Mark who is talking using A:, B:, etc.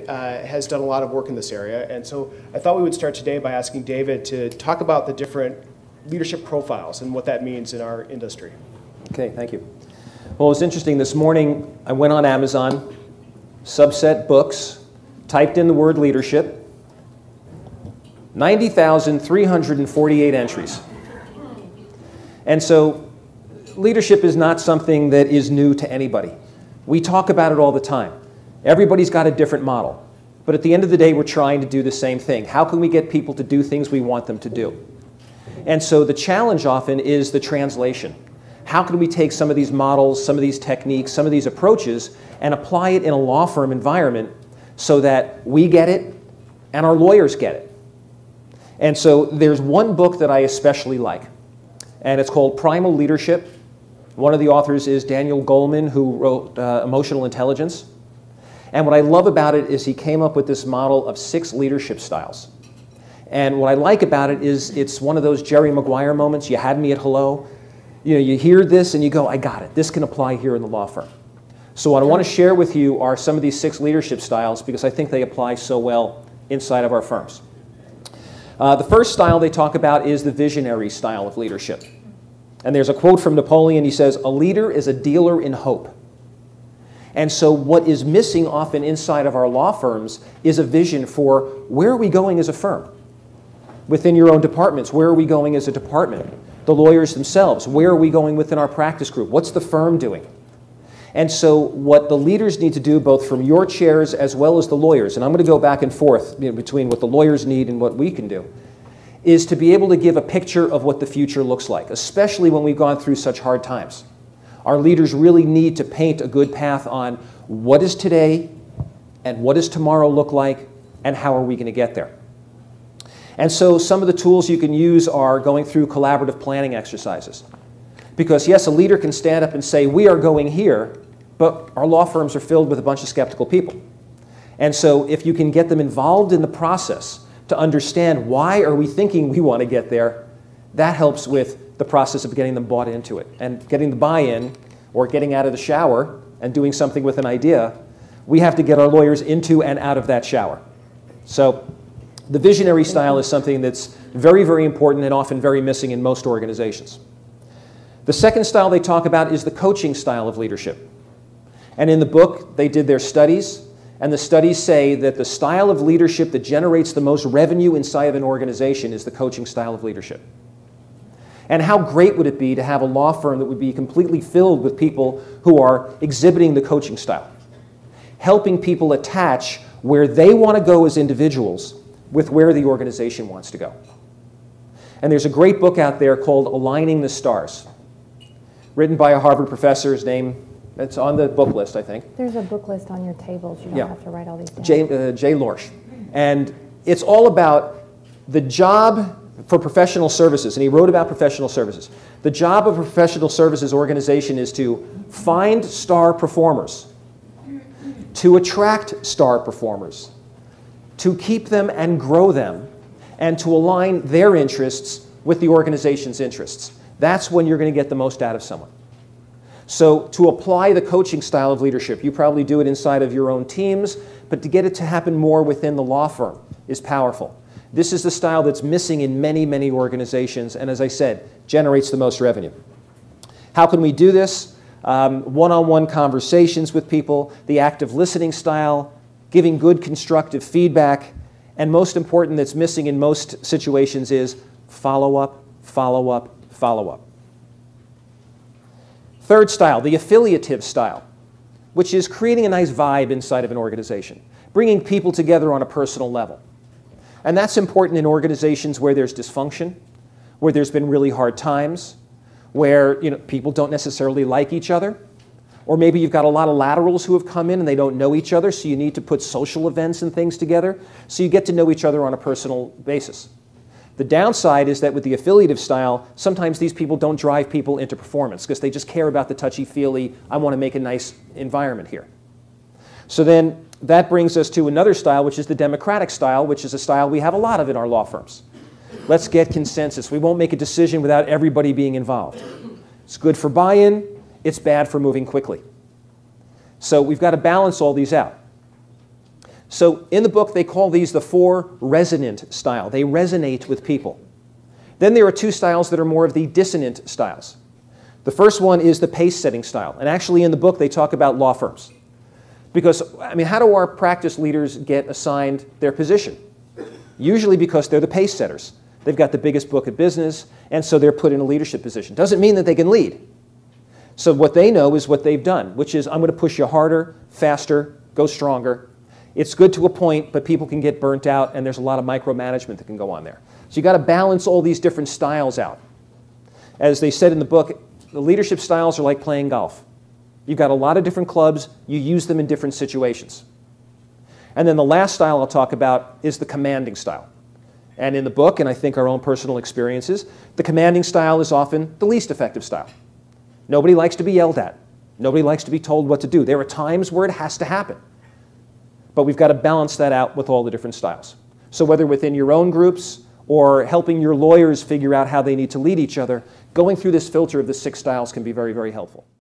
A: has done a lot of work in this area, and so I thought we would start today by asking David to talk about the different leadership profiles and what that means in our industry.
B: Okay, thank you. Well, it's interesting. This morning I went on Amazon, subset books, typed in the word leadership, 90,348 entries. And so leadership is not something that is new to anybody. We talk about it all the time. Everybody's got a different model. But at the end of the day, we're trying to do the same thing. How can we get people to do things we want them to do? And so the challenge often is the translation. How can we take some of these models, some of these techniques, some of these approaches, and apply it in a law firm environment so that we get it and our lawyers get it? And so there's one book that I especially like, and it's called Primal Leadership. One of the authors is Daniel Goleman, who wrote Emotional Intelligence. And what I love about it is he came up with this model of 6 leadership styles. And what I like about it is it's one of those Jerry Maguire moments. You had me at hello. You know, you hear this and you go, I got it. This can apply here in the law firm. So what I want to share with you are some of these 6 leadership styles because I think they apply so well inside of our firms. The first style they talk about is the visionary style of leadership. And there's a quote from Napoleon. He says, "A leader is a dealer in hope." And so what is missing often inside of our law firms is a vision for where are we going as a firm? Within your own departments, where are we going as a department? The lawyers themselves, where are we going within our practice group? What's the firm doing? And so what the leaders need to do, both from your chairs as well as the lawyers, and I'm going to go back and forth between what the lawyers need and what we can do, is to be able to give a picture of what the future looks like, especially when we've gone through such hard times. Our leaders really need to paint a good path on what is today and what does tomorrow look like and how are we going to get there. And so some of the tools you can use are going through collaborative planning exercises. Because yes, a leader can stand up and say, we are going here, but our law firms are filled with a bunch of skeptical people. And so if you can get them involved in the process to understand why are we thinking we want to get there, that helps with the process of getting them bought into it. And getting the buy-in, or getting out of the shower and doing something with an idea, we have to get our lawyers into and out of that shower. So the visionary style is something that's very, very important and often very missing in most organizations. The second style they talk about is the coaching style of leadership. And in the book, they did their studies, and the studies say that the style of leadership that generates the most revenue inside of an organization is the coaching style of leadership. And how great would it be to have a law firm that would be completely filled with people who are exhibiting the coaching style, helping people attach where they want to go as individuals with where the organization wants to go. And there's a great book out there called Aligning the Stars, written by a Harvard professor. His name, it's on the book list, I think.
C: There's a book list on your tables. You don't have to write all these down.
B: Jay Lorsch. And it's all about the job for professional services, and he wrote about professional services. The job of a professional services organization is to find star performers, to attract star performers, to keep them and grow them, and to align their interests with the organization's interests. That's when you're going to get the most out of someone. So to apply the coaching style of leadership, you probably do it inside of your own teams, but to get it to happen more within the law firm is powerful. This is the style that's missing in many, many organizations, and as I said, generates the most revenue. How can we do this? One-on-one conversations with people, the active listening style, giving good constructive feedback, and most important that's missing in most situations is follow-up, follow-up, follow-up. Third style, the affiliative style, which is creating a nice vibe inside of an organization, bringing people together on a personal level. And that's important in organizations where there's dysfunction, where there's been really hard times, where people don't necessarily like each other, or maybe you've got a lot of laterals who have come in and they don't know each other, so you need to put social events and things together so you get to know each other on a personal basis. The downside is that with the affiliative style, sometimes these people don't drive people into performance because they just care about the touchy-feely, I want to make a nice environment here. So then that brings us to another style, which is the democratic style, which is a style we have a lot of in our law firms. Let's get consensus. We won't make a decision without everybody being involved. It's good for buy-in. It's bad for moving quickly. So we've got to balance all these out. So in the book, they call these the 4 resonant style. They resonate with people. Then there are 2 styles that are more of the dissonant styles. The first one is the pace-setting style. And actually in the book, they talk about law firms. Because, I mean, how do our practice leaders get assigned their position? Usually because they're the pace setters. They've got the biggest book of business, and so they're put in a leadership position. Doesn't mean that they can lead. So what they know is what they've done, which is I'm going to push you harder, faster, go stronger. It's good to a point, but people can get burnt out, and there's a lot of micromanagement that can go on there. So you've got to balance all these different styles out. As they said in the book, the leadership styles are like playing golf. You've got a lot of different clubs. You use them in different situations. And then the last style I'll talk about is the commanding style. And in the book, and I think our own personal experiences, the commanding style is often the least effective style. Nobody likes to be yelled at. Nobody likes to be told what to do. There are times where it has to happen. But we've got to balance that out with all the different styles. So whether within your own groups or helping your lawyers figure out how they need to lead each other, going through this filter of the 6 styles can be very, very helpful.